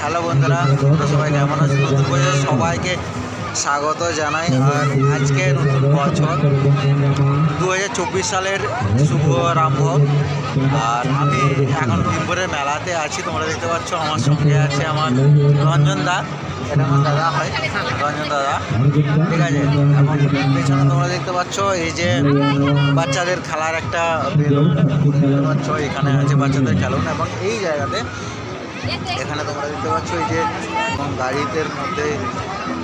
Hello বন্ধুরা, তোমরা সবাই কেমন আছো? নতুন বছর সবাইকে স্বাগত জানাই। আর আজকে নতুন বছর 2024 সালের শুভ আরম্ভ। আর আমি এখন ভীমপুরের মেলাতে আছি। তোমরা দেখতে পাচ্ছ আমার সঙ্গে আছে আমার রঞ্জন দা, এটা আমার দাদা হয়, রঞ্জন দাদা, ঠিক আছে। এবং পেছনে তোমরা দেখতে পাচ্ছ এই যে বাচ্চাদের খেলার একটা বেলুন দেখতে পাচ্ছ, এখানে আছে বাচ্চাদের খেলুন। এবং এই জায়গাতে এখানে তোমরা দেখতে পাচ্ছ এই যে গাড়িদের মধ্যে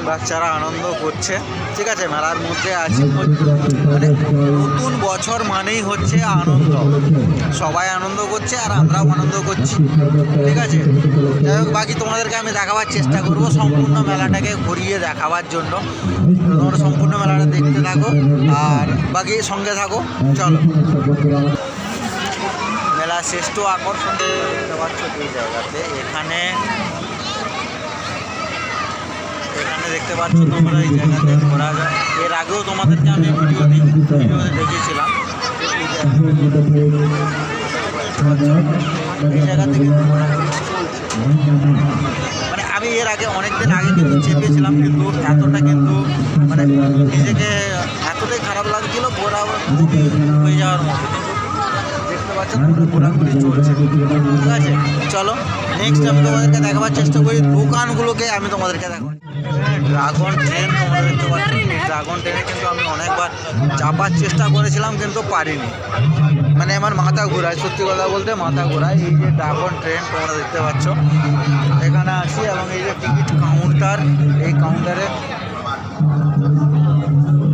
বাচ্চারা আনন্দ করছে, ঠিক আছে। মেলার মধ্যে আছে, মানে নতুন বছর মানেই হচ্ছে আনন্দ, সবাই আনন্দ করছে আর আমরাও আনন্দ করছি, ঠিক আছে। যাই হোক, বাকি তোমাদেরকে আমি দেখাবার চেষ্টা করব, সম্পূর্ণ মেলাটাকে ঘুরিয়ে দেখাবার জন্য। তোমরা সম্পূর্ণ মেলাটা দেখতে থাকো আর বাকি সঙ্গে থাকো, চলো। মেলার শ্রেষ্ঠ আকর্ষণ দেখতে পাচ্ছ এই জায়গাতে, এখানে দেখতে পাচ্ছ তোমরা এই জায়গাতে ঘোরা যায়। এর আগেও তোমাদেরকে আমি ভিডিওতে দেখিয়েছিলাম। এই জায়গাতে কিন্তু মানে আমি এর আগে অনেকদিন আগে কিন্তু চেপেছিলাম, কিন্তু এতটা কিন্তু মানে নিজেকে এতটাই খারাপ লাগছিল, ঘোরা হয়ে যাওয়ার মতো। দেখতে পাচ্ছ তোমরা ঘোরাঘুরি চলছে, ঠিক আছে। চলো নেক্সট আমি তোমাদেরকে দেখাবার চেষ্টা করি, দোকানগুলোকে আমি তোমাদেরকে দেখাবো। ড্রাগন ট্রেন তোমরা দেখতে পাচ্ছ, ড্রাগন ট্রেনে কিন্তু আমি অনেকবার চাপার চেষ্টা করেছিলাম কিন্তু পারিনি, মানে আমার মাথা ঘোরায়, সত্যি কথা বলতে মাথা ঘোরায়। এই যে ড্রাগন ট্রেন তোমরা দেখতে পাচ্ছ, এখানে আছি এবং এই যে টিকিট কাউন্টার, এই কাউন্টারে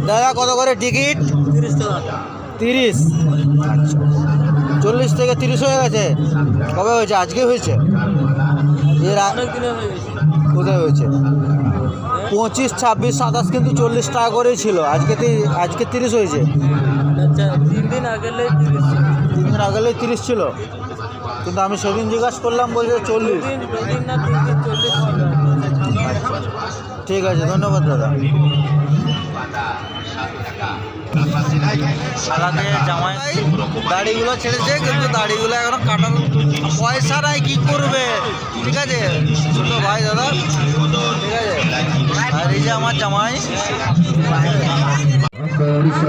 দাদা কত করে টিকিট? 30 টাকা। 30? আচ্ছা, 40 থেকে 30 হয়ে গেছে। কবে হয়েছে? আজকে হয়েছে? এর কোথায় হয়েছে? 25, 26, 27 কিন্তু 40 টাকা করেই ছিল, আজকে 30 হয়েছে। আচ্ছা, 3 দিন আগে 30 ছিল, কিন্তু আমি সেদিন জিজ্ঞাসা করলাম, বলছে 40। ঠিক আছে, ধন্যবাদ দাদা। সালাতে জামাই দাড়িগুলো ছেড়েছে, কিন্তু দাড়িগুলো এখনো কাটানো পয়সা নাই, কি করবে, ঠিক আছে ছোট ভাই দাদা, ঠিক আছে। আর এই যে আমার জামাই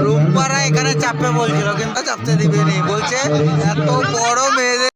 রূপপাড়া এখানে চাপবে বলছিল, কিন্তু চাপতে দিবেনি, বলছে এত বড় মেয়েদের